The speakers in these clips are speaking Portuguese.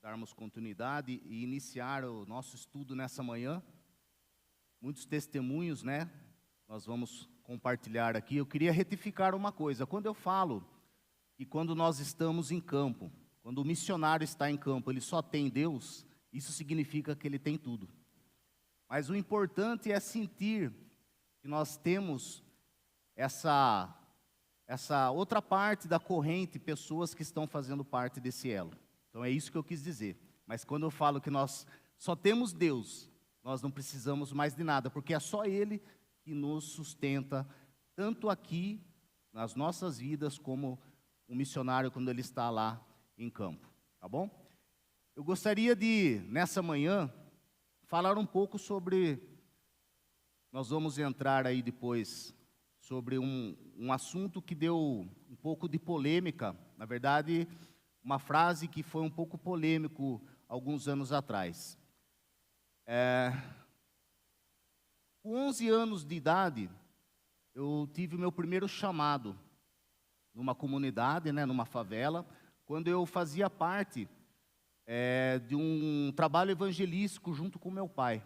darmos continuidade e iniciar o nosso estudo nessa manhã. Muitos testemunhos, né? Nós vamos compartilhar aqui. Eu queria retificar uma coisa. Quando eu falo que quando nós estamos em campo, quando o missionário está em campo, ele só tem Deus, isso significa que ele tem tudo. Mas o importante é sentir que nós temos essa outra parte da corrente, pessoas que estão fazendo parte desse elo. Então é isso que eu quis dizer. Mas quando eu falo que nós só temos Deus, nós não precisamos mais de nada, porque é só Ele que nos sustenta, tanto aqui, nas nossas vidas, como o missionário quando ele está lá em campo. Tá bom? Eu gostaria de, nessa manhã, falar um pouco sobre... Nós vamos entrar aí depois sobre um assunto que deu um pouco de polêmica, na verdade, uma frase que foi um pouco polêmico alguns anos atrás. Com 11 anos de idade, eu tive o meu primeiro chamado numa comunidade, né, numa favela, quando eu fazia parte de um trabalho evangelístico junto com meu pai.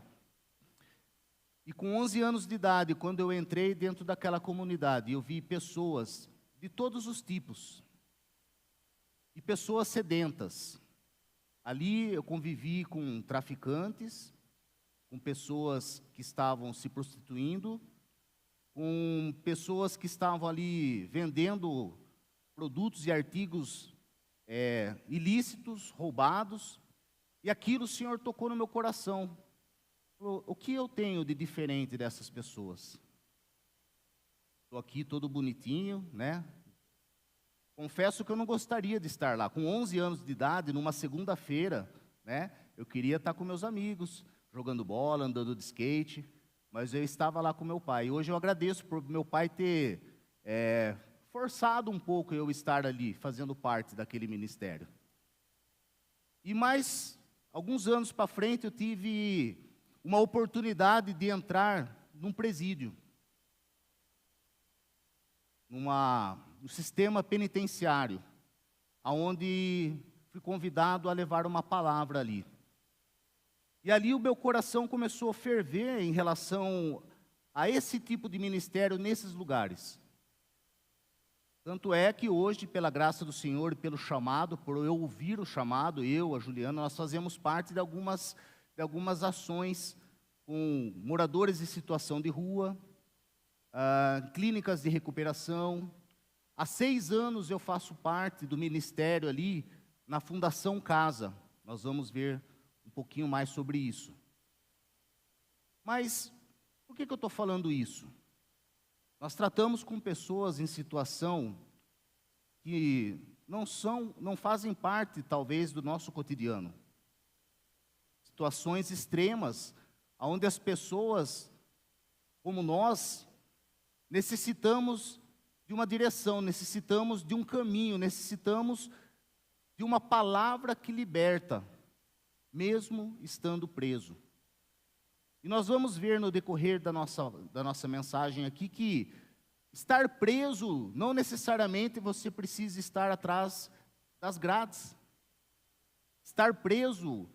E com 11 anos de idade, quando eu entrei dentro daquela comunidade, eu vi pessoas de todos os tipos, e pessoas sedentas. Ali eu convivi com traficantes, com pessoas que estavam se prostituindo, com pessoas que estavam ali vendendo produtos e artigos ilícitos, roubados, e aquilo o Senhor tocou no meu coração. O que eu tenho de diferente dessas pessoas? Estou aqui todo bonitinho, né? Confesso que eu não gostaria de estar lá. Com 11 anos de idade, numa segunda-feira, né? Eu queria estar com meus amigos, jogando bola, andando de skate, mas eu estava lá com meu pai. E hoje eu agradeço por meu pai ter forçado um pouco eu estar ali, fazendo parte daquele ministério. E mais alguns anos para frente eu tive uma oportunidade de entrar num presídio, no sistema penitenciário, aonde fui convidado a levar uma palavra ali. E ali o meu coração começou a ferver em relação a esse tipo de ministério nesses lugares. Tanto é que hoje, pela graça do Senhor e pelo chamado, por eu ouvir o chamado, eu, a Juliana, nós fazemos parte de algumas ações com moradores em situação de rua, clínicas de recuperação. Há 6 anos eu faço parte do ministério ali na Fundação Casa. Nós vamos ver um pouquinho mais sobre isso. Mas por que eu estou falando isso? Nós tratamos com pessoas em situação que não fazem parte, talvez, do nosso cotidiano. Situações extremas, onde as pessoas, como nós, necessitamos de uma direção, necessitamos de um caminho, necessitamos de uma palavra que liberta, mesmo estando preso. E nós vamos ver no decorrer da nossa mensagem aqui que estar preso, não necessariamente você precisa estar atrás das grades. Estar preso,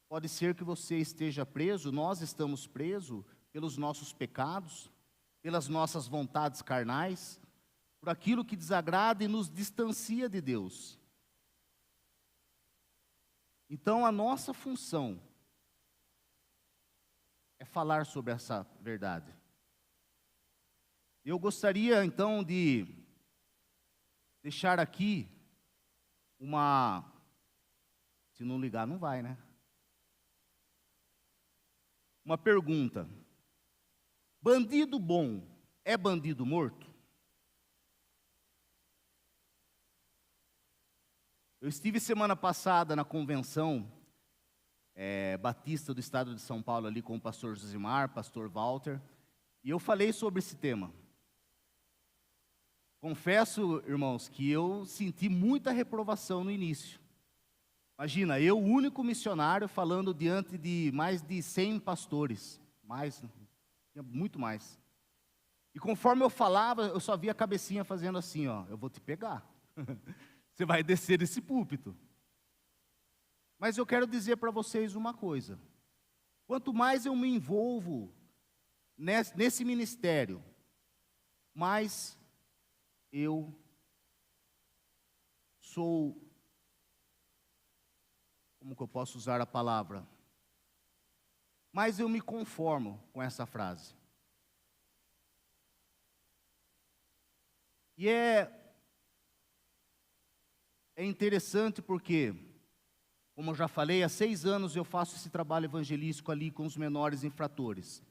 pode ser que você esteja preso, nós estamos presos pelos nossos pecados, pelas nossas vontades carnais, por aquilo que desagrada e nos distancia de Deus. Então, a nossa função é falar sobre essa verdade. Eu gostaria, então, de deixar aqui se não ligar, não vai, né? Uma pergunta. Bandido bom é bandido morto? Eu estive semana passada na convenção batista do estado de São Paulo, ali com o pastor Josimar, pastor Walter, e eu falei sobre esse tema. Confesso, irmãos, que eu senti muita reprovação no início. Imagina, eu, o único missionário, falando diante de mais de 100 pastores, muito mais. E conforme eu falava, eu só via a cabecinha fazendo assim, ó, eu vou te pegar. Você vai descer desse púlpito. Mas eu quero dizer para vocês uma coisa. Quanto mais eu me envolvo nesse ministério, mais eu sou, como que eu posso usar a palavra? Mais eu me conformo com essa frase. E é interessante porque, como eu já falei, há 6 anos eu faço esse trabalho evangelístico ali com os menores infratores.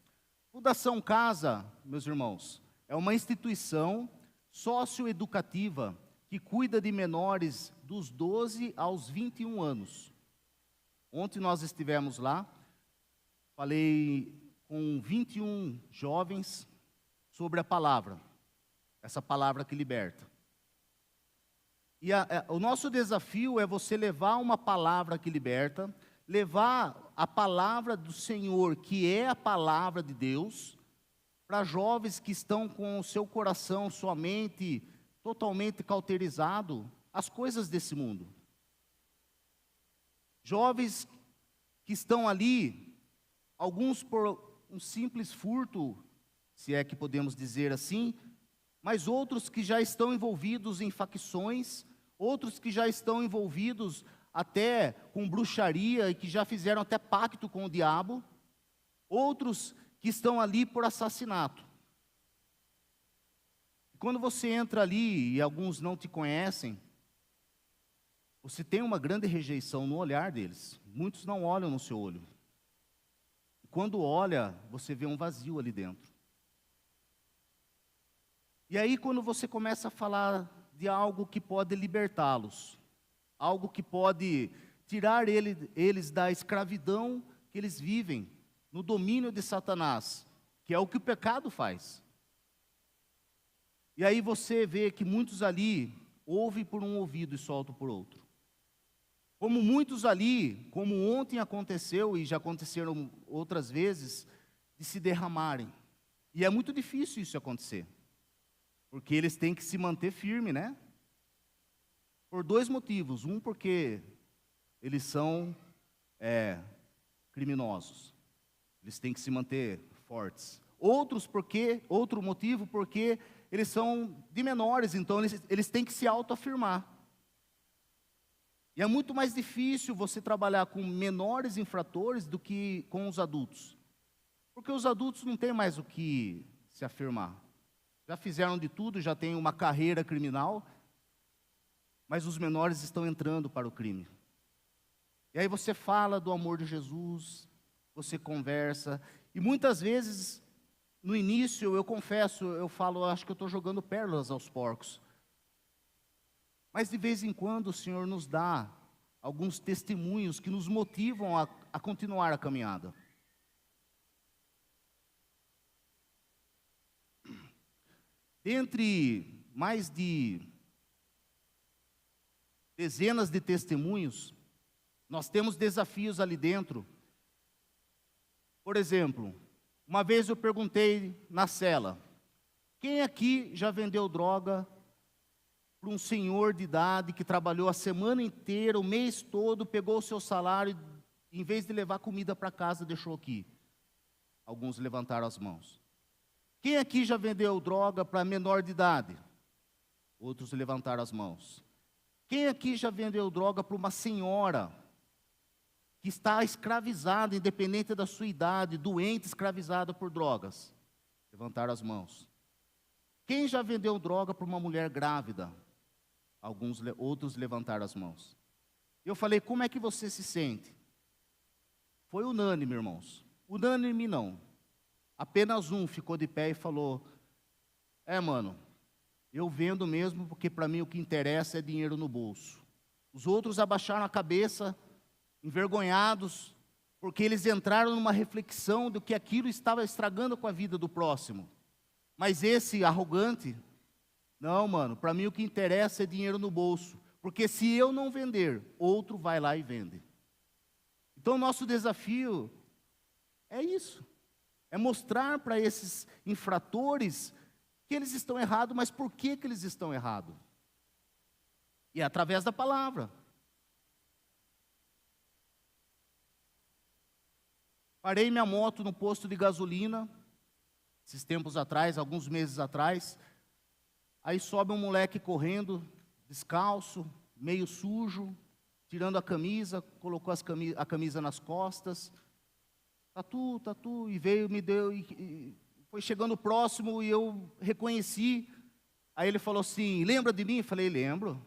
Fundação Casa, meus irmãos, é uma instituição socioeducativa que cuida de menores dos 12 aos 21 anos. Ontem nós estivemos lá, falei com 21 jovens sobre a palavra, essa palavra que liberta. E o nosso desafio é você levar uma palavra que liberta, levar a palavra do Senhor, que é a palavra de Deus, para jovens que estão com o seu coração, sua mente totalmente cauterizado às coisas desse mundo. Jovens que estão ali, alguns por um simples furto, se é que podemos dizer assim, mas outros que já estão envolvidos em facções, outros que já estão envolvidos até com bruxaria e que já fizeram até pacto com o diabo, outros que estão ali por assassinato. Quando você entra ali e alguns não te conhecem, você tem uma grande rejeição no olhar deles. Muitos não olham no seu olho. E quando olha, você vê um vazio ali dentro. E aí quando você começa a falar de algo que pode libertá-los, algo que pode tirar eles da escravidão que eles vivem, no domínio de Satanás, que é o que o pecado faz. E aí você vê que muitos ali ouvem por um ouvido e soltam por outro. Como muitos ali, como ontem aconteceu e já aconteceram outras vezes, de se derramarem. E é muito difícil isso acontecer. Porque eles têm que se manter firme, né? Por 2 motivos. Um, porque eles são criminosos. Eles têm que se manter fortes. Outro motivo, porque eles são de menores, então eles têm que se autoafirmar. E é muito mais difícil você trabalhar com menores infratores do que com os adultos. Porque os adultos não têm mais o que se afirmar. Já fizeram de tudo, já têm uma carreira criminal, mas os menores estão entrando para o crime. E aí você fala do amor de Jesus, você conversa, e muitas vezes, no início, eu confesso, eu falo, acho que eu estou jogando pérolas aos porcos. Mas de vez em quando o Senhor nos dá alguns testemunhos que nos motivam a continuar a caminhada. Entre mais de dezenas de testemunhos, nós temos desafios ali dentro. Por exemplo, uma vez eu perguntei na cela, quem aqui já vendeu droga para um senhor de idade que trabalhou a semana inteira, o mês todo, pegou o seu salário e, em vez de levar comida para casa, deixou aqui? Alguns levantaram as mãos. Quem aqui já vendeu droga para menor de idade? Outros levantaram as mãos. Quem aqui já vendeu droga para uma senhora que está escravizada, independente da sua idade, doente, escravizada por drogas? Levantaram as mãos. Quem já vendeu droga para uma mulher grávida? Outros levantaram as mãos. Eu falei, como é que você se sente? Foi unânime, irmãos. Unânime não. Apenas um ficou de pé e falou, mano, eu vendo mesmo porque para mim o que interessa é dinheiro no bolso. Os outros abaixaram a cabeça, envergonhados, porque eles entraram numa reflexão do que aquilo estava estragando com a vida do próximo. Mas esse arrogante, não, mano, para mim o que interessa é dinheiro no bolso, porque se eu não vender, outro vai lá e vende. Então o nosso desafio é isso. É mostrar para esses infratores que eles estão errados, mas por que eles estão errados? E é através da palavra. Parei minha moto no posto de gasolina, esses tempos atrás, alguns meses atrás. Aí sobe um moleque correndo, descalço, meio sujo, tirando a camisa, colocou a camisa nas costas. Tatu, e veio, me deu, e foi chegando próximo e eu reconheci. Aí ele falou assim, lembra de mim? Eu falei, lembro.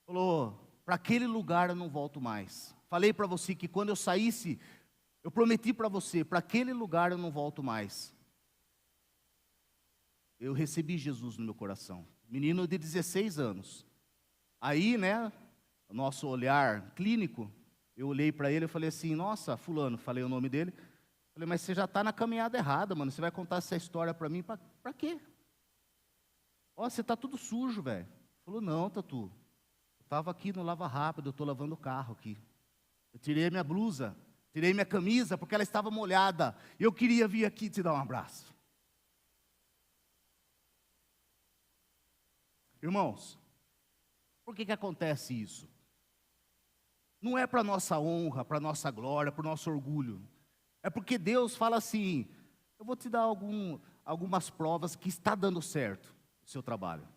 Falou, para aquele lugar eu não volto mais. Falei para você que quando eu saísse, eu prometi para você, para aquele lugar eu não volto mais. Eu recebi Jesus no meu coração. Menino de 16 anos. Aí, né, nosso olhar clínico, eu olhei para ele e falei assim, nossa, fulano, falei o nome dele. Falei, mas você já está na caminhada errada, mano. Você vai contar essa história para mim, para quê? Ó, você está tudo sujo, velho. Falou, não, Tatu. Eu estava aqui no Lava Rápido, eu estou lavando o carro aqui. Eu tirei a minha blusa, tirei minha camisa, porque ela estava molhada. Eu queria vir aqui te dar um abraço. Irmãos, por que acontece isso? Não é para nossa honra, para nossa glória, para o nosso orgulho. É porque Deus fala assim, eu vou te dar algumas provas que está dando certo o seu trabalho.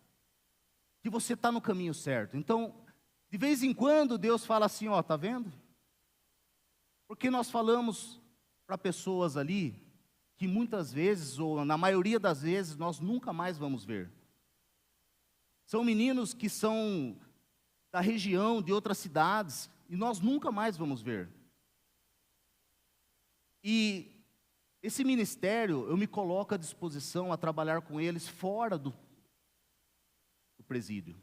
Que você está no caminho certo. Então, de vez em quando, Deus fala assim, ó, tá vendo? Porque nós falamos para pessoas ali, que muitas vezes, ou na maioria das vezes, nós nunca mais vamos ver. São meninos que são da região, de outras cidades, e nós nunca mais vamos ver. E esse ministério, eu me coloco à disposição a trabalhar com eles fora do presídio.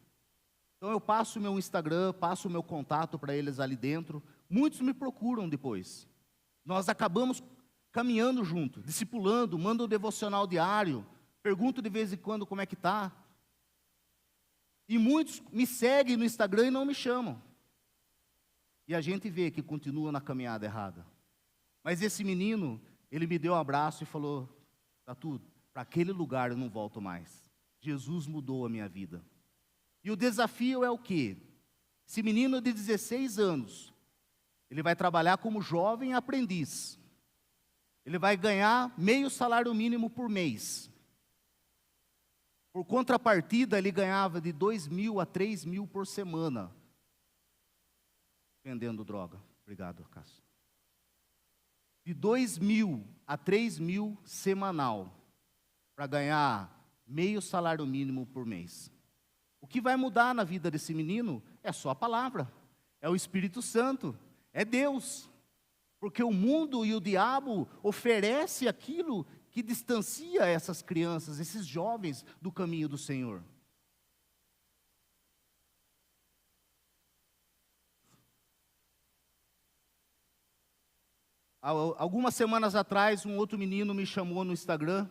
Então eu passo o meu Instagram, passo o meu contato para eles ali dentro. Muitos me procuram depois. Nós acabamos caminhando junto, discipulando, mando um devocional diário, pergunto de vez em quando como é que está. E muitos me seguem no Instagram e não me chamam. E a gente vê que continua na caminhada errada. Mas esse menino, ele me deu um abraço e falou, Tatu, para aquele lugar eu não volto mais. Jesus mudou a minha vida. E o desafio é o quê? Esse menino de 16 anos, ele vai trabalhar como jovem aprendiz. Ele vai ganhar meio salário mínimo por mês. Por contrapartida, ele ganhava de 2.000 a 3.000 por semana, vendendo droga. Obrigado, Cássio. De 2.000 a 3.000 semanal, para ganhar meio salário mínimo por mês. O que vai mudar na vida desse menino é só a palavra, é o Espírito Santo, é Deus. Porque o mundo e o diabo oferecem aquilo que distancia essas crianças, esses jovens do caminho do Senhor. Algumas semanas atrás, um outro menino me chamou no Instagram.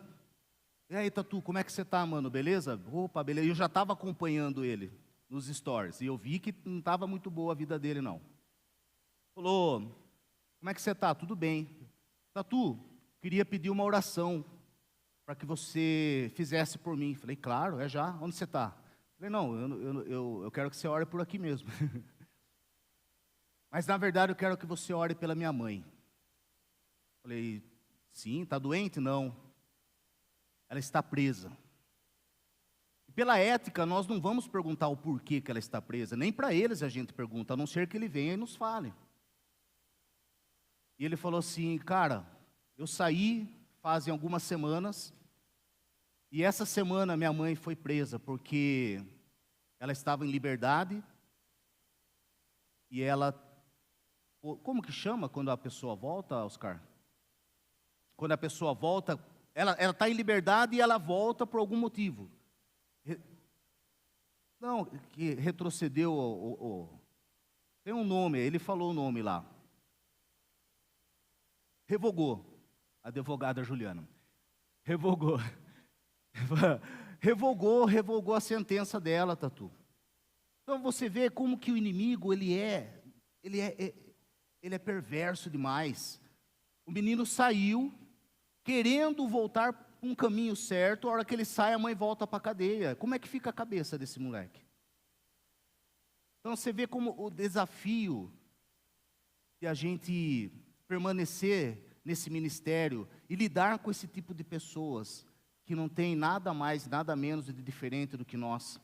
E aí, Tatu, como é que você está, mano? Beleza? Opa, beleza. Eu já estava acompanhando ele nos stories. E eu vi que não estava muito boa a vida dele, não. Falou, como é que você está? Tudo bem. Tatu, queria pedir uma oração para que você fizesse por mim. Falei, claro, é já. Onde você está? Falei, não, eu quero que você ore por aqui mesmo. Mas, na verdade, eu quero que você ore pela minha mãe. Falei, sim, está doente? Não. Ela está presa. E pela ética, nós não vamos perguntar o porquê que ela está presa. Nem para eles a gente pergunta, a não ser que ele venha e nos fale. E ele falou assim, cara, eu saí fazem algumas semanas, e essa semana minha mãe foi presa, porque ela estava em liberdade, e ela, como que chama quando a pessoa volta, Oscar? Quando a pessoa volta, ela está em liberdade e ela volta por algum motivo. Não, que retrocedeu, tem um nome, ele falou o nome lá. Revogou, a advogada Juliana. Revogou. Revogou a sentença dela, Tatu. Então você vê como que o inimigo, ele é perverso demais. O menino saiu, querendo voltar para um caminho certo, a hora que ele sai, a mãe volta para a cadeia. Como é que fica a cabeça desse moleque? Então você vê como o desafio de a gente permanecer nesse ministério e lidar com esse tipo de pessoas que não tem nada mais, nada menos de diferente do que nós.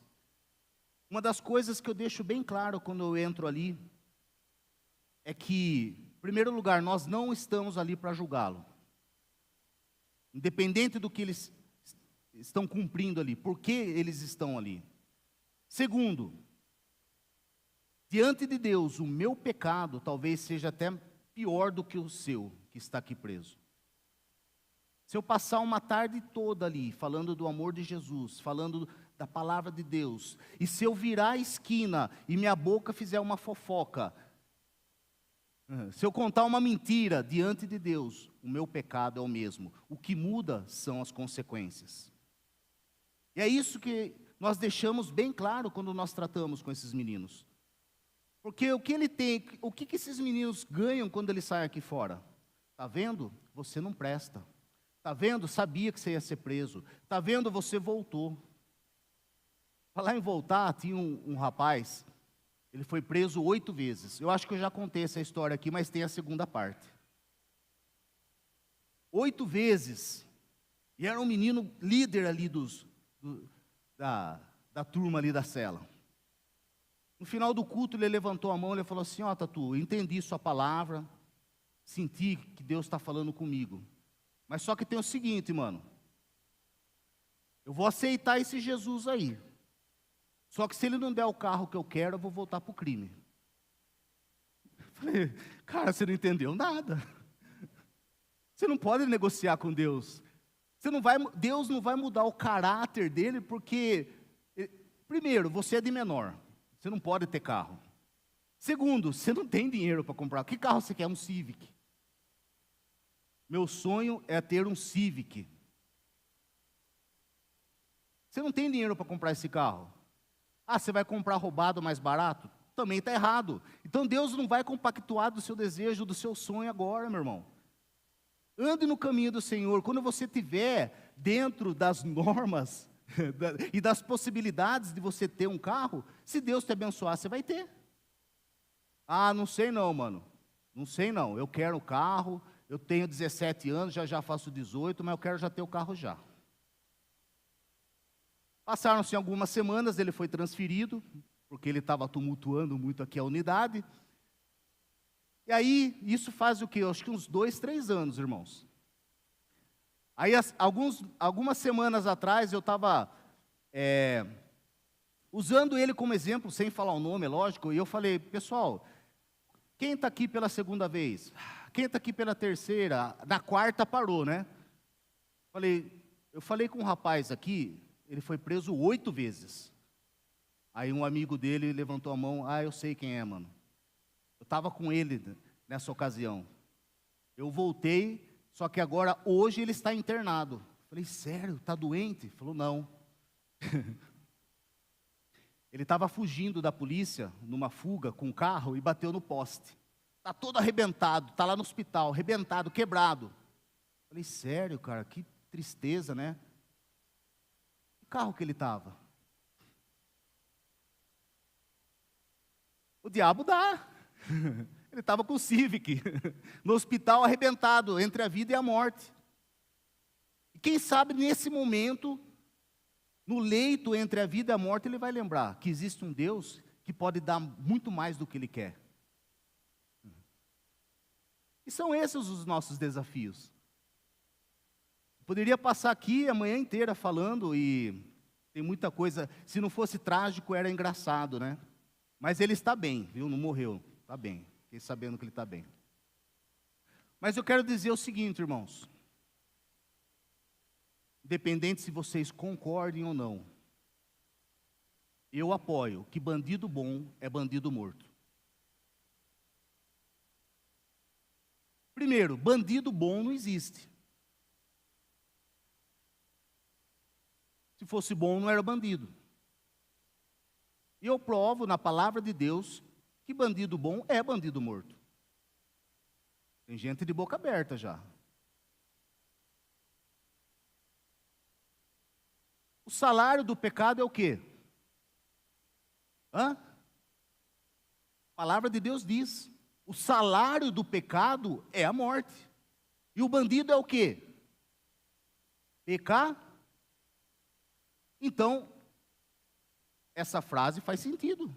Uma das coisas que eu deixo bem claro quando eu entro ali é que, em primeiro lugar, nós não estamos ali para julgá-lo. Independente do que eles estão cumprindo ali, por que eles estão ali. Segundo, diante de Deus, o meu pecado talvez seja até pior do que o seu, que está aqui preso. Se eu passar uma tarde toda ali, falando do amor de Jesus, falando da palavra de Deus, e se eu virar a esquina e minha boca fizer uma fofoca, se eu contar uma mentira diante de Deus, o meu pecado é o mesmo. O que muda são as consequências. E é isso que nós deixamos bem claro quando nós tratamos com esses meninos. Porque o que ele tem, o que esses meninos ganham quando eles saem aqui fora? Está vendo? Você não presta. Está vendo? Sabia que você ia ser preso. Está vendo? Você voltou. Falar em voltar, tinha um rapaz, ele foi preso 8 vezes. Eu acho que eu já contei essa história aqui, mas tem a segunda parte. 8 vezes. E era um menino líder ali da turma ali da cela. No final do culto, ele levantou a mão e falou assim: ó, Tatu, eu entendi sua palavra, senti que Deus está falando comigo. Mas só que tem o seguinte, mano, eu vou aceitar esse Jesus aí. Só que se ele não der o carro que eu quero, eu vou voltar para o crime. Eu falei, cara, você não entendeu nada. Você não pode negociar com Deus. Deus não vai mudar o caráter dele, porque, primeiro, você é de menor. Você não pode ter carro. Segundo, você não tem dinheiro para comprar. Que carro você quer? Um Civic. Meu sonho é ter um Civic. Você não tem dinheiro para comprar esse carro. Ah, você vai comprar roubado mais barato? Também está errado. Então Deus não vai compactuar do seu desejo, do seu sonho agora, meu irmão. Ande no caminho do Senhor. Quando você estiver dentro das normas e das possibilidades de você ter um carro, se Deus te abençoar, você vai ter. Ah, não sei não, mano. Não sei não. Eu quero o carro, eu tenho 17 anos, já faço 18, mas eu quero já ter o carro já. Passaram-se algumas semanas, ele foi transferido, porque ele estava tumultuando muito aqui a unidade. E aí, isso faz o quê? Eu acho que uns 2, 3 anos, irmãos. Aí, algumas semanas atrás, eu estava usando ele como exemplo, sem falar o nome, é lógico, e eu falei, pessoal, quem está aqui pela segunda vez? Quem está aqui pela terceira? Na quarta parou, né? Eu falei com um rapaz aqui, ele foi preso 8 vezes. Aí um amigo dele levantou a mão, eu sei quem é, mano. Eu estava com ele nessa ocasião. Eu voltei, só que agora, hoje, ele está internado. Falei, sério, está doente? Ele falou, não. Ele estava fugindo da polícia, numa fuga, com um carro, e bateu no poste. Está todo arrebentado, está lá no hospital, arrebentado, quebrado. Falei, sério, cara, que tristeza, né? Que carro que ele estava? O diabo dá. Ele estava com o Civic, no hospital arrebentado, entre a vida e a morte. E quem sabe nesse momento, no leito entre a vida e a morte, ele vai lembrar que existe um Deus que pode dar muito mais do que ele quer. E são esses os nossos desafios. Eu poderia passar aqui a manhã inteira falando, e tem muita coisa, se não fosse trágico, era engraçado, né? Mas ele está bem, viu? Não morreu, está bem. Fiquei sabendo que ele está bem. Mas eu quero dizer o seguinte, irmãos. Independente se vocês concordem ou não, eu apoio que bandido bom é bandido morto. Primeiro, bandido bom não existe. Se fosse bom, não era bandido. E eu provo na palavra de Deus que bandido bom é bandido morto. Tem gente de boca aberta já. O salário do pecado é o quê? A palavra de Deus diz. O salário do pecado é a morte. E o bandido é o quê? Pecar. Então, essa frase faz sentido.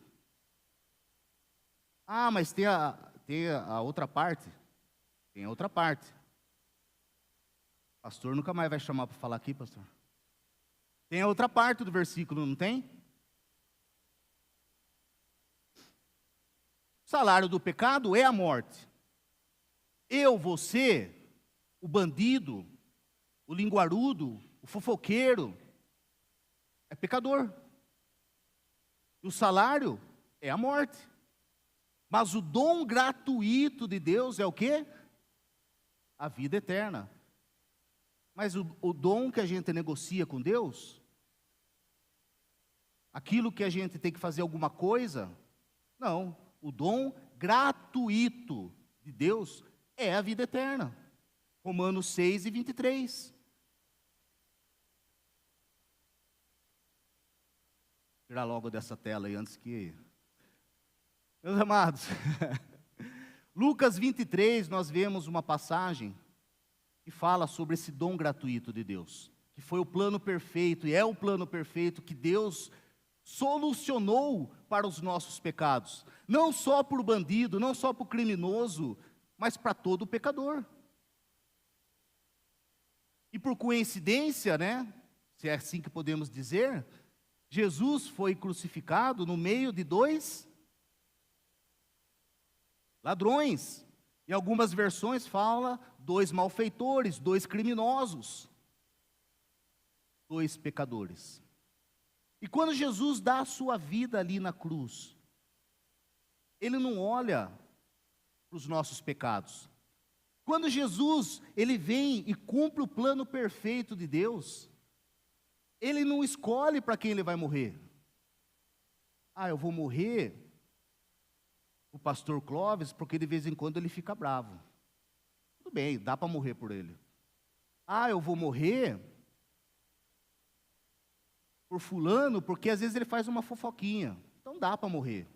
Ah, mas tem a outra parte. Tem a outra parte. Pastor nunca mais vai chamar para falar aqui, pastor. Tem a outra parte do versículo, não tem? O salário do pecado é a morte. Eu, você, o bandido, o linguarudo, o fofoqueiro, é pecador. E o salário é a morte. Mas o dom gratuito de Deus é o quê? A vida eterna. Mas o dom que a gente negocia com Deus, aquilo que a gente tem que fazer alguma coisa, não. O dom gratuito de Deus é a vida eterna. Romanos 6:23. Tirar logo dessa tela aí antes que... Meus amados, Lucas 23, nós vemos uma passagem que fala sobre esse dom gratuito de Deus, que foi o plano perfeito, e é o plano perfeito que Deus solucionou para os nossos pecados, não só para o bandido, não só para o criminoso, mas para todo pecador. E por coincidência, né, se é assim que podemos dizer, Jesus foi crucificado no meio de dois ladrões. Em algumas versões fala dois malfeitores, dois criminosos, dois pecadores. E quando Jesus dá a sua vida ali na cruz, Ele não olha para os nossos pecados. Quando Jesus, Ele vem e cumpre o plano perfeito de Deus, Ele não escolhe para quem Ele vai morrer. Ah, eu vou morrer o pastor Clóvis, porque de vez em quando ele fica bravo. Tudo bem, dá para morrer por ele. Ah, eu vou morrer por fulano, porque às vezes ele faz uma fofoquinha. Então dá para morrer.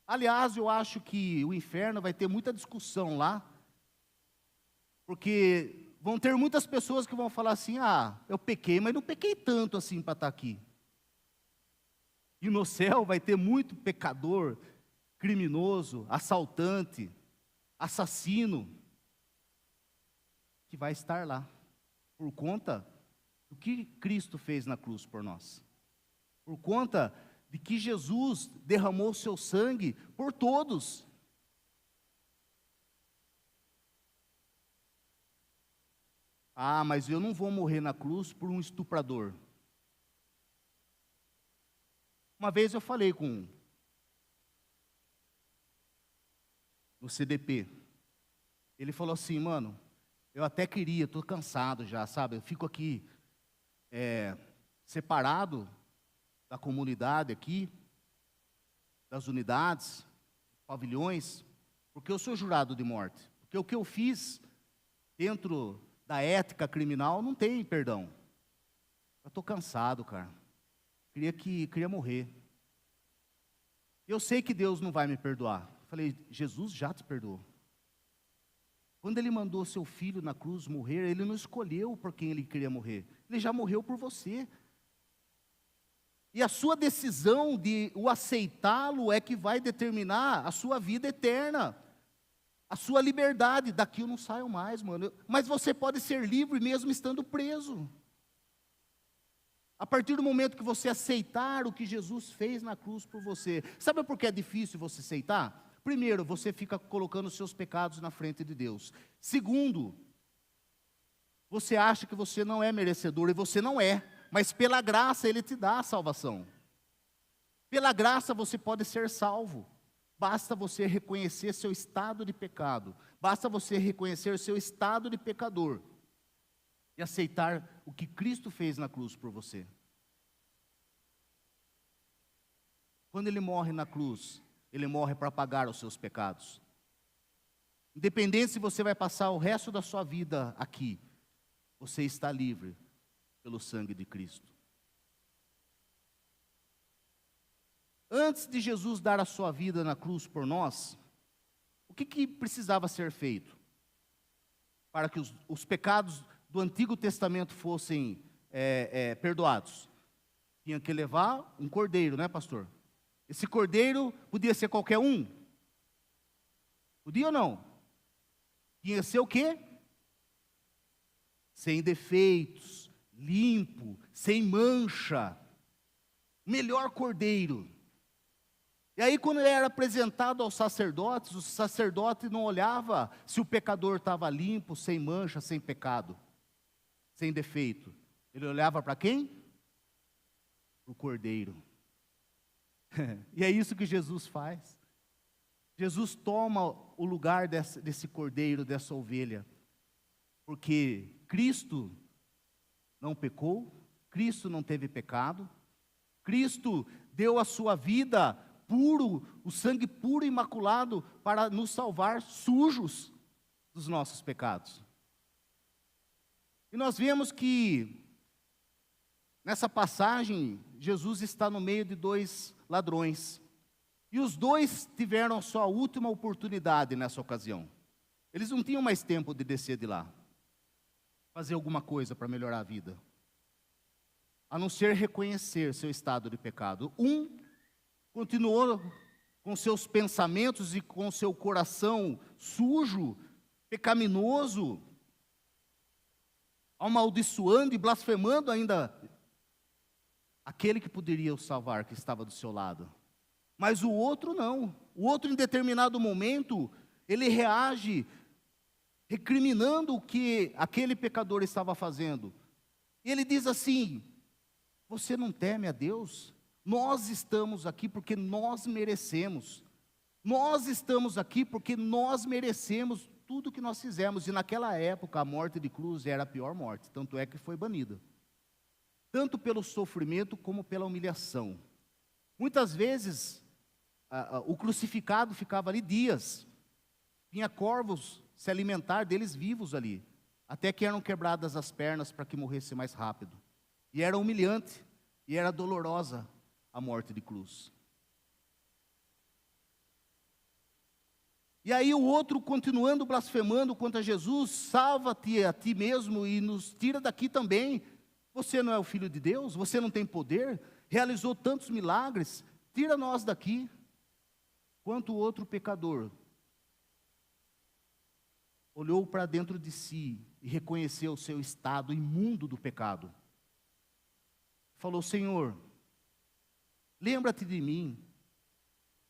Aliás, eu acho que o inferno vai ter muita discussão lá, porque vão ter muitas pessoas que vão falar assim, ah, eu pequei, mas não pequei tanto assim para estar aqui. E no céu vai ter muito pecador, criminoso, assaltante, assassino, que vai estar lá, por conta do que Cristo fez na cruz por nós, por conta de que Jesus derramou seu sangue por todos. Ah, mas eu não vou morrer na cruz por um estuprador. Uma vez eu falei no CDP, ele falou assim, mano, eu até queria, estou cansado já, sabe, eu fico aqui separado da comunidade aqui, das unidades, pavilhões, porque eu sou jurado de morte, porque o que eu fiz dentro da ética criminal não tem perdão. Eu estou cansado, cara, queria morrer. Eu sei que Deus não vai me perdoar. Falei, Jesus já te perdoou. Quando Ele mandou seu filho na cruz morrer, Ele não escolheu por quem Ele queria morrer. Ele já morreu por você. E a sua decisão de o aceitá-lo é que vai determinar a sua vida eterna. A sua liberdade. Daqui eu não saio mais, mano. Mas você pode ser livre mesmo estando preso. A partir do momento que você aceitar o que Jesus fez na cruz por você. Sabe por que é difícil você aceitar? Primeiro, você fica colocando os seus pecados na frente de Deus. Segundo, você acha que você não é merecedor, e você não é. Mas pela graça Ele te dá a salvação. Pela graça você pode ser salvo. Basta você reconhecer seu estado de pecado. Basta você reconhecer seu estado de pecador. E aceitar o que Cristo fez na cruz por você. Quando Ele morre na cruz, Ele morre para pagar os seus pecados. Independente se você vai passar o resto da sua vida aqui, você está livre pelo sangue de Cristo. Antes de Jesus dar a sua vida na cruz por nós, O que precisava ser feito para que os pecados do Antigo Testamento fossem perdoados? Tinha que levar um cordeiro, né, pastor? Esse cordeiro podia ser qualquer um? Podia ou não? Tinha que ser o quê? Sem defeitos, limpo, sem mancha. Melhor cordeiro. E aí, quando ele era apresentado aos sacerdotes, o sacerdote não olhava se o pecador estava limpo, sem mancha, sem pecado, sem defeito. Ele olhava para quem? Para o cordeiro. E é isso que Jesus faz. Jesus toma o lugar desse cordeiro, dessa ovelha, porque Cristo não pecou, Cristo não teve pecado, Cristo deu a sua vida puro, o sangue puro e imaculado para nos salvar sujos dos nossos pecados. E nós vemos que nessa passagem Jesus está no meio de dois ladrões. E os dois tiveram sua última oportunidade nessa ocasião. Eles não tinham mais tempo de descer de lá, fazer alguma coisa para melhorar a vida, a não ser reconhecer seu estado de pecado. Um continuou com seus pensamentos e com seu coração sujo, pecaminoso, amaldiçoando e blasfemando ainda aquele que poderia o salvar, que estava do seu lado. Mas o outro não. O outro, em determinado momento, ele reage recriminando o que aquele pecador estava fazendo. E ele diz assim: você não teme a Deus? Nós estamos aqui porque nós merecemos. Nós estamos aqui porque nós merecemos tudo que nós fizemos. E naquela época a morte de cruz era a pior morte, tanto é que foi banida. Tanto pelo sofrimento como pela humilhação. Muitas vezes o crucificado ficava ali dias. Vinha corvos se alimentar deles vivos ali, até que eram quebradas as pernas para que morresse mais rápido. E era humilhante, e era dolorosa a morte de cruz. E aí o outro, continuando blasfemando contra Jesus: salva-te a ti mesmo e nos tira daqui também. Você não é o Filho de Deus? Você não tem poder? Realizou tantos milagres? Tira nós daqui. Quanto o outro pecador olhou para dentro de si e reconheceu o seu estado imundo do pecado. Falou: Senhor, lembra-te de mim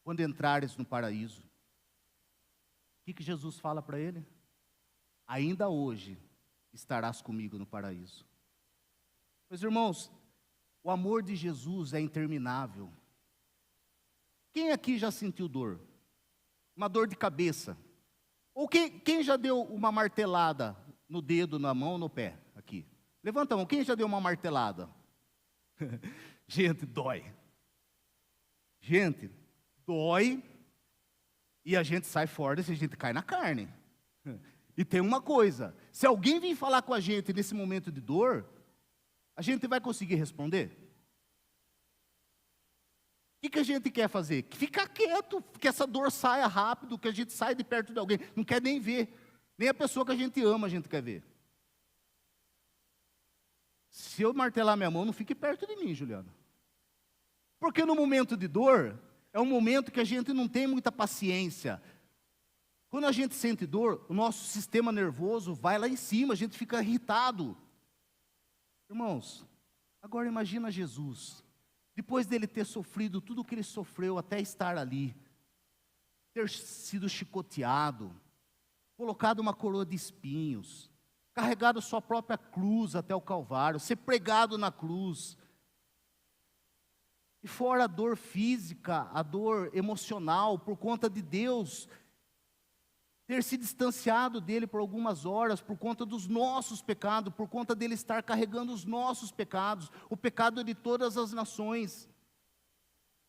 quando entrares no paraíso. O que Jesus fala para ele? Ainda hoje estarás comigo no paraíso. Meus irmãos, o amor de Jesus é interminável. Quem aqui já sentiu dor? Uma dor de cabeça? Ou quem já deu uma martelada no dedo, na mão, no pé? Aqui. Levanta a mão, quem já deu uma martelada? Gente, dói. Gente, dói. E a gente sai fora, e a gente cai na carne. E tem uma coisa: se alguém vir falar com a gente nesse momento de dor, a gente vai conseguir responder? O que a gente quer fazer? Ficar quieto, que essa dor saia rápido, que a gente saia de perto de alguém. Não quer nem ver. Nem a pessoa que a gente ama a gente quer ver. Se eu martelar minha mão, não fique perto de mim, Juliana. Porque no momento de dor, é um momento que a gente não tem muita paciência. Quando a gente sente dor, o nosso sistema nervoso vai lá em cima, a gente fica irritado. Irmãos, agora imagina Jesus. Depois dele ter sofrido tudo o que ele sofreu até estar ali, ter sido chicoteado, colocado uma coroa de espinhos, carregado sua própria cruz até o Calvário, ser pregado na cruz, e fora a dor física, a dor emocional, por conta de Deus ter se distanciado dele por algumas horas, por conta dos nossos pecados, por conta dele estar carregando os nossos pecados, o pecado de todas as nações.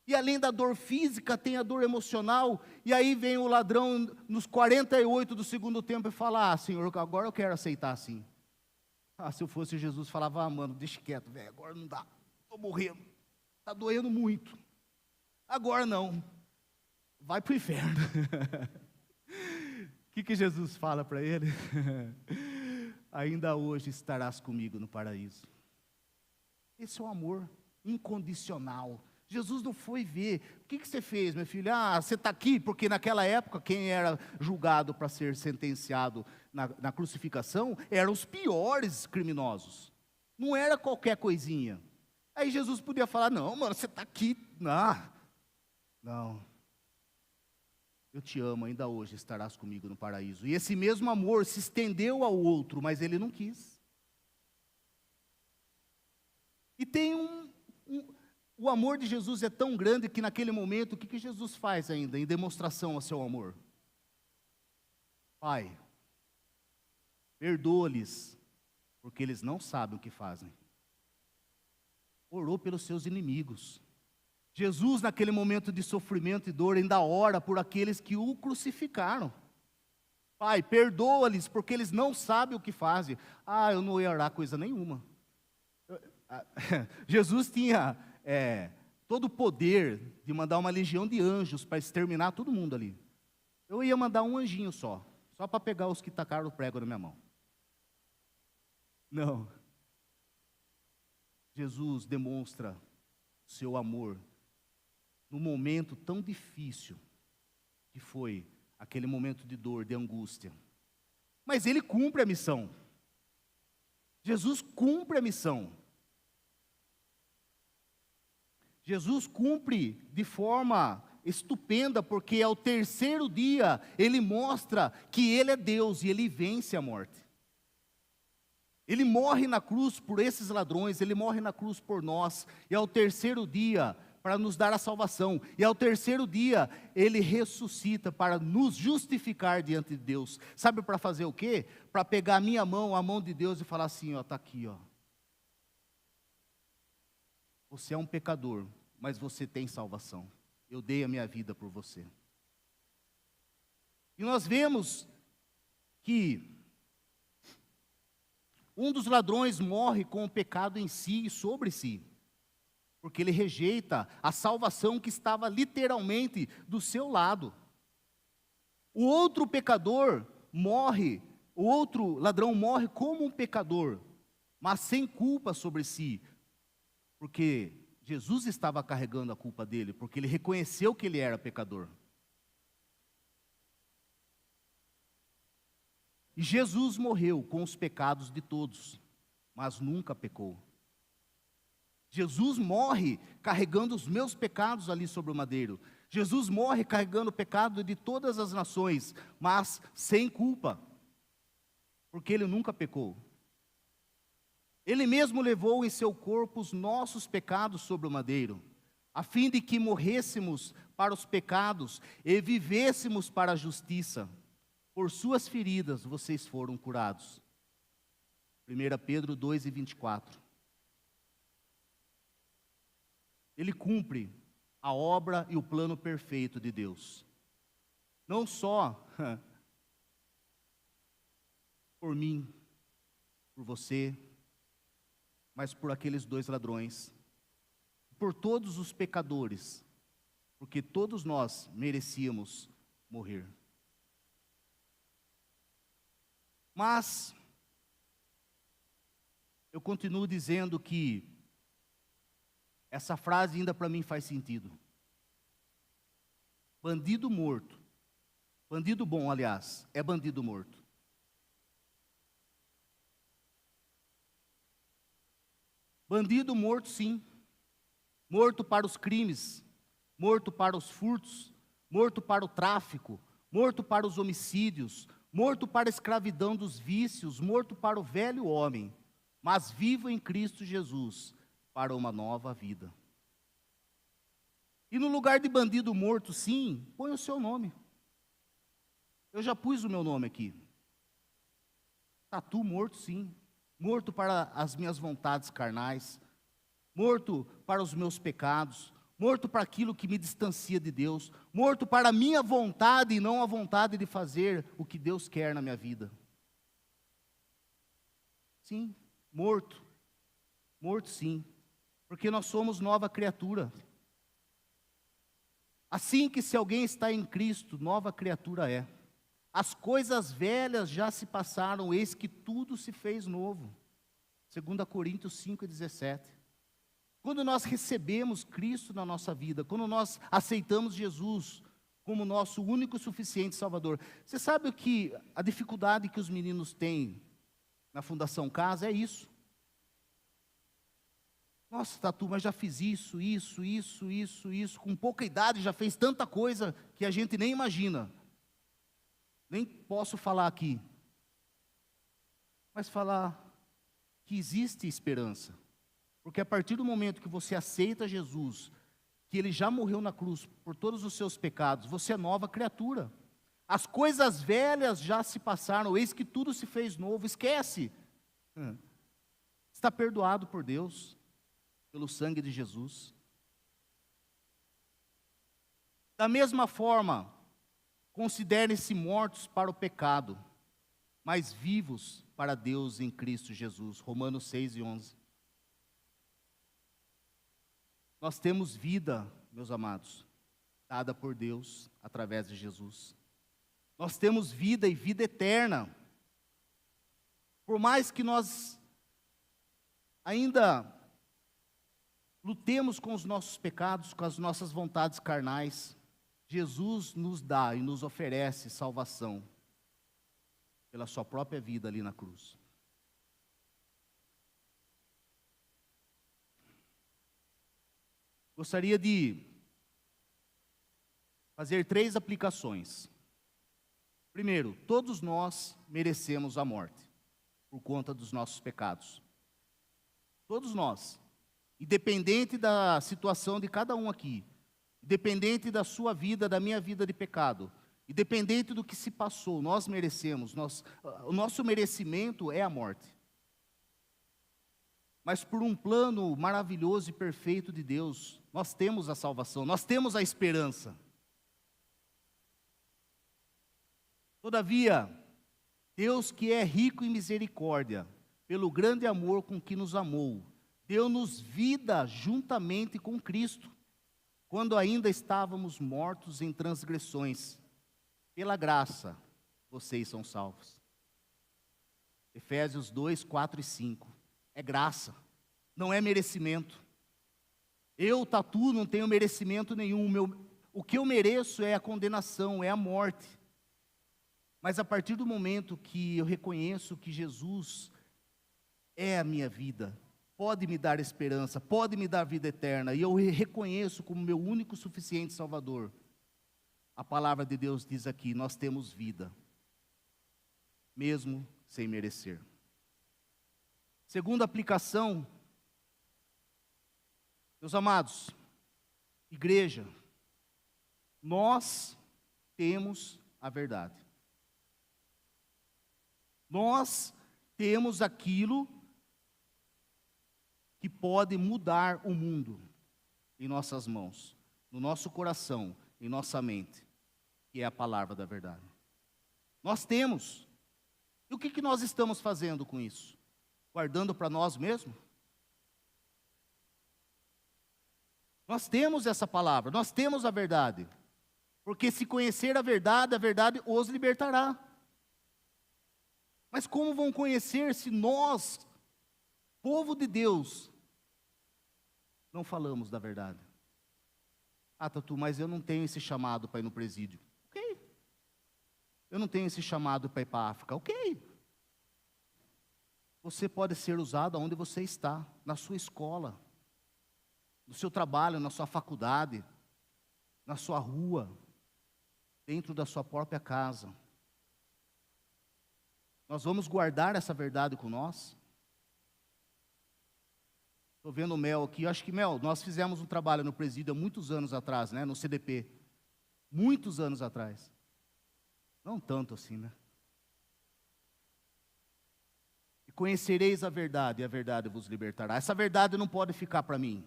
E além da dor física, tem a dor emocional, e aí vem o ladrão nos 48 do segundo tempo e fala: Senhor, agora eu quero aceitar assim. Se eu fosse Jesus, falava: mano, deixa quieto, velho, agora não dá, estou morrendo, está doendo muito, agora não, vai para o inferno. que Jesus fala para ele? Ainda hoje estarás comigo no paraíso. Esse é o amor incondicional. Jesus não foi ver, o que você fez, meu filho? Você está aqui, porque naquela época, quem era julgado para ser sentenciado na crucificação, eram os piores criminosos. Não era qualquer coisinha. Aí Jesus podia falar, não, mano, você está aqui. Não. Eu te amo, ainda hoje estarás comigo no paraíso. E esse mesmo amor se estendeu ao outro, mas ele não quis. E tem o amor de Jesus é tão grande que naquele momento, o que Jesus faz ainda, em demonstração ao seu amor? Pai, perdoa-lhes, porque eles não sabem o que fazem. Orou pelos seus inimigos. Jesus, naquele momento de sofrimento e dor, ainda ora por aqueles que o crucificaram. Pai, perdoa-lhes, porque eles não sabem o que fazem. Eu não ia orar coisa nenhuma. Jesus tinha todo o poder de mandar uma legião de anjos para exterminar todo mundo ali. Eu ia mandar um anjinho só para pegar os que tacaram o prego na minha mão. Não. Jesus demonstra seu amor no momento tão difícil que foi aquele momento de dor, de angústia. Mas ele cumpre a missão. Jesus cumpre a missão. Jesus cumpre de forma estupenda, porque ao terceiro dia ele mostra que ele é Deus e ele vence a morte. Ele morre na cruz por esses ladrões, ele morre na cruz por nós, e ao terceiro dia, para nos dar a salvação, e ao terceiro dia, ele ressuscita para nos justificar diante de Deus. Sabe para fazer o quê? Para pegar a minha mão, a mão de Deus e falar assim, está aqui, Você é um pecador, mas você tem salvação. Eu dei a minha vida por você. E nós vemos que um dos ladrões morre com o pecado em si e sobre si, porque ele rejeita a salvação que estava literalmente do seu lado. O outro pecador morre, o outro ladrão morre como um pecador, mas sem culpa sobre si, porque Jesus estava carregando a culpa dele, porque ele reconheceu que ele era pecador. E Jesus morreu com os pecados de todos, mas nunca pecou. Jesus morre carregando os meus pecados ali sobre o madeiro. Jesus morre carregando o pecado de todas as nações, mas sem culpa, porque ele nunca pecou. Ele mesmo levou em seu corpo os nossos pecados sobre o madeiro, a fim de que morrêssemos para os pecados e vivêssemos para a justiça. Por suas feridas vocês foram curados. 1 Pedro 2:24. Ele cumpre a obra e o plano perfeito de Deus. Não só por mim, por você, mas por aqueles dois ladrões, por todos os pecadores, porque todos nós merecíamos morrer. Mas eu continuo dizendo que essa frase ainda para mim faz sentido. Bandido morto, bandido bom, aliás, é bandido morto. Bandido morto, sim. Morto para os crimes, morto para os furtos, morto para o tráfico, morto para os homicídios, morto para a escravidão dos vícios, morto para o velho homem, mas vivo em Cristo Jesus, para uma nova vida. E no lugar de bandido morto, sim, põe o seu nome. Eu já pus o meu nome aqui. Tatu morto, sim. Morto para as minhas vontades carnais, morto para os meus pecados, morto para aquilo que me distancia de Deus, morto para a minha vontade e não a vontade de fazer o que Deus quer na minha vida. Sim, morto sim, porque nós somos nova criatura. Assim que se alguém está em Cristo, nova criatura é. As coisas velhas já se passaram, eis que tudo se fez novo. 2 Coríntios 5:17. Quando nós recebemos Cristo na nossa vida, quando nós aceitamos Jesus como nosso único e suficiente Salvador, você sabe o que a dificuldade que os meninos têm na Fundação Casa é isso. Nossa, Tatu, mas já fiz isso, com pouca idade já fez tanta coisa que a gente nem imagina. Nem posso falar aqui. Mas falar que existe esperança. Porque a partir do momento que você aceita Jesus, que Ele já morreu na cruz por todos os seus pecados, você é nova criatura. As coisas velhas já se passaram, eis que tudo se fez novo. Esquece. Está perdoado por Deus, pelo sangue de Jesus. Da mesma forma, considerem-se mortos para o pecado, mas vivos para Deus em Cristo Jesus. Romanos 6:11. Nós temos vida, meus amados, dada por Deus através de Jesus. Nós temos vida e vida eterna. Por mais que nós ainda lutemos com os nossos pecados, com as nossas vontades carnais, Jesus nos dá e nos oferece salvação pela sua própria vida ali na cruz. Gostaria de fazer 3 aplicações. Primeiro, todos nós merecemos a morte por conta dos nossos pecados. Todos nós. Independente da situação de cada um aqui, independente da sua vida, da minha vida de pecado, independente do que se passou, nós merecemos, o nosso merecimento é a morte. Mas por um plano maravilhoso e perfeito de Deus, nós temos a salvação, nós temos a esperança. Todavia, Deus que é rico em misericórdia, pelo grande amor com que nos amou, deu-nos vida juntamente com Cristo, quando ainda estávamos mortos em transgressões. Pela graça, vocês são salvos. Efésios 2, 4 e 5. É graça, não é merecimento. Eu, Tatu, não tenho merecimento nenhum. O que eu mereço é a condenação, é a morte. Mas a partir do momento que eu reconheço que Jesus é a minha vida, pode me dar esperança, pode me dar vida eterna, e eu reconheço como meu único suficiente Salvador, a palavra de Deus diz aqui, nós temos vida, mesmo sem merecer. Segunda aplicação, meus amados, igreja, nós temos a verdade. Nós temos aquilo que pode mudar o mundo em nossas mãos, no nosso coração, em nossa mente, que é a palavra da verdade. Nós temos. E o que nós estamos fazendo com isso? Guardando para nós mesmos? Nós temos essa palavra, nós temos a verdade. Porque se conhecer a verdade os libertará. Mas como vão conhecer se nós, povo de Deus, não falamos da verdade? Ah, Tatu, mas eu não tenho esse chamado para ir no presídio. Ok. Eu não tenho esse chamado para ir para a África. Ok. Você pode ser usado onde você está, na sua escola, no seu trabalho, na sua faculdade, na sua rua, dentro da sua própria casa. Nós vamos guardar essa verdade com nós? Estou vendo o Mel aqui, eu acho que, Mel, nós fizemos um trabalho no presídio há muitos anos atrás, né, no CDP. Muitos anos atrás. Não tanto assim, né? E conhecereis a verdade, e a verdade vos libertará. Essa verdade não pode ficar para mim.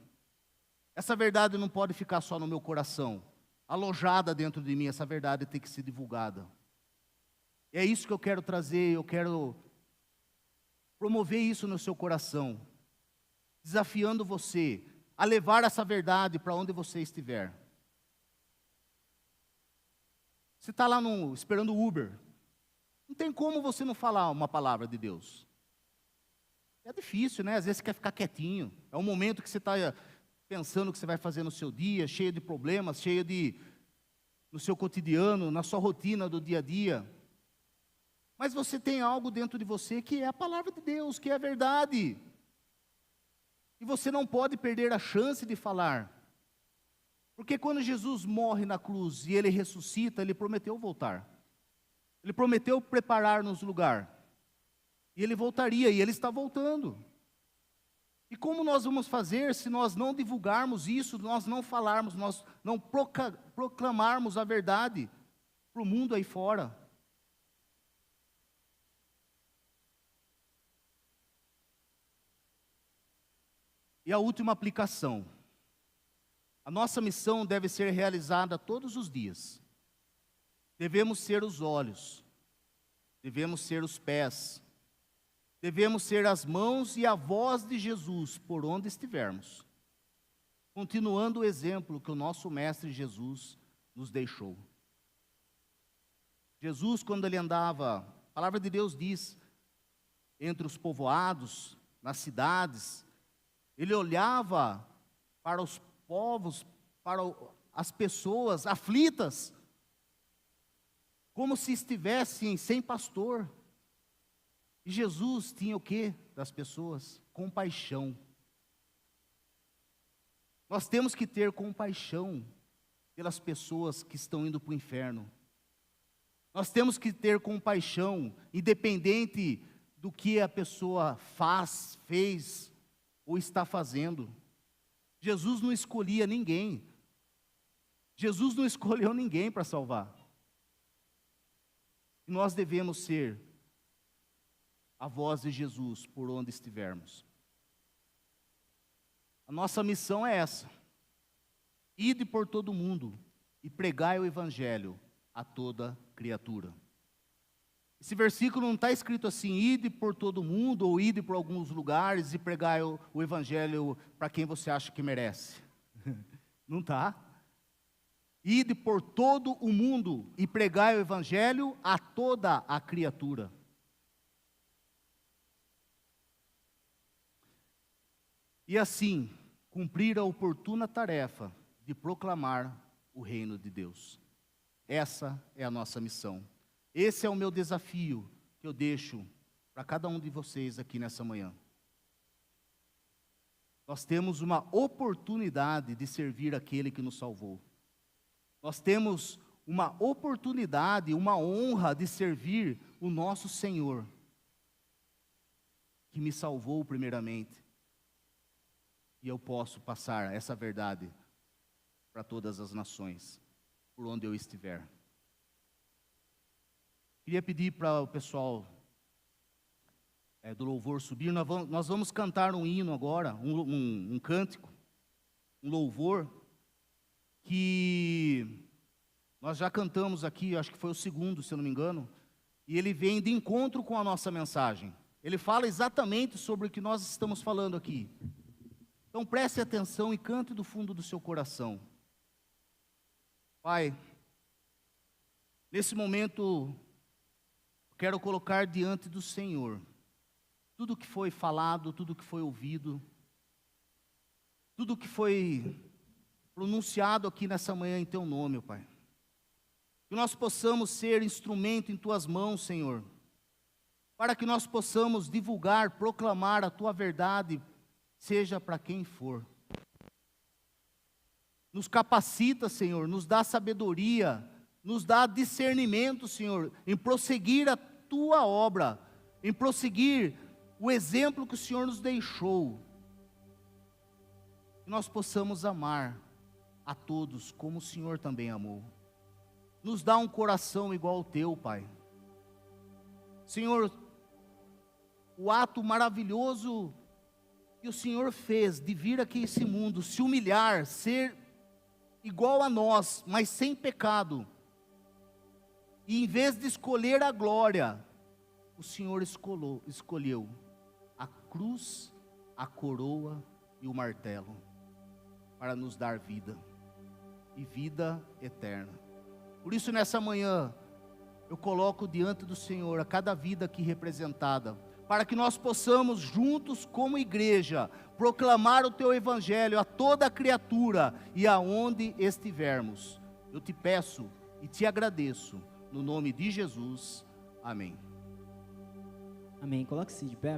Essa verdade não pode ficar só no meu coração, alojada dentro de mim. Essa verdade tem que ser divulgada. É isso que eu quero trazer, eu quero promover isso no seu coração, desafiando você a levar essa verdade para onde você estiver. Você está lá esperando o Uber, Não tem como você não falar uma palavra de Deus. É difícil, né? Às vezes você quer ficar quietinho. É um momento que você está pensando o que você vai fazer no seu dia, cheio de problemas, no seu cotidiano, na sua rotina do dia a dia. Mas você tem algo dentro de você que é a palavra de Deus, que é a verdade. E você não pode perder a chance de falar. Porque quando Jesus morre na cruz e Ele ressuscita, Ele prometeu voltar. Ele prometeu preparar-nos lugar. E Ele voltaria, e Ele está voltando. E como nós vamos fazer se nós não divulgarmos isso, nós não falarmos, nós não proclamarmos a verdade para o mundo aí fora? E a última aplicação. A nossa missão deve ser realizada todos os dias. Devemos ser os olhos, devemos ser os pés, devemos ser as mãos e a voz de Jesus por onde estivermos, continuando o exemplo que o nosso Mestre Jesus nos deixou. Jesus, quando ele andava, a palavra de Deus diz, entre os povoados, nas cidades, ele olhava para os povos, para as pessoas aflitas, como se estivessem sem pastor. E Jesus tinha o quê das pessoas? Compaixão. Nós temos que ter compaixão pelas pessoas que estão indo para o inferno. Nós temos que ter compaixão, independente do que a pessoa fez ou está fazendo. Jesus não escolhia ninguém. Jesus não escolheu ninguém para salvar. E nós devemos ser a voz de Jesus por onde estivermos. A nossa missão é essa: ide por todo mundo e pregai o evangelho a toda criatura. Esse versículo não está escrito assim, ide por todo mundo, ou ide por alguns lugares e pregai o evangelho para quem você acha que merece. Não está. Ide por todo o mundo e pregai o evangelho a toda a criatura. E assim, cumprir a oportuna tarefa de proclamar o reino de Deus. Essa é a nossa missão. Esse é o meu desafio que eu deixo para cada um de vocês aqui nessa manhã. Nós temos uma oportunidade de servir aquele que nos salvou. Nós temos uma oportunidade, uma honra de servir o nosso Senhor, que me salvou primeiramente. E eu posso passar essa verdade para todas as nações, por onde eu estiver. Queria pedir para o pessoal do louvor subir. Nós vamos cantar um hino agora, um cântico, um louvor, que nós já cantamos aqui, acho que foi o segundo, se eu não me engano, e ele vem de encontro com a nossa mensagem. Ele fala exatamente sobre o que nós estamos falando aqui. Então preste atenção e cante do fundo do seu coração. Pai, nesse momento, quero colocar diante do Senhor tudo que foi falado, tudo que foi ouvido, tudo que foi pronunciado aqui nessa manhã em Teu nome, Pai. Que nós possamos ser instrumento em Tuas mãos, Senhor, para que nós possamos divulgar, proclamar a Tua verdade, seja para quem for. Nos capacita, Senhor, nos dá sabedoria, nos dá discernimento, Senhor, em prosseguir a Tua obra, em prosseguir o exemplo que o Senhor nos deixou. Que nós possamos amar a todos como o Senhor também amou. Nos dá um coração igual ao Teu, Pai. Senhor, o ato maravilhoso que o Senhor fez de vir aqui a esse mundo, se humilhar, ser igual a nós, mas sem pecado. E em vez de escolher a glória, o Senhor escolheu a cruz, a coroa e o martelo, para nos dar vida, e vida eterna. Por isso nessa manhã, eu coloco diante do Senhor a cada vida aqui representada, para que nós possamos juntos como igreja proclamar o Teu Evangelho a toda criatura e aonde estivermos. Eu te peço e te agradeço, no nome de Jesus, amém. Amém. Coloque-se de pé.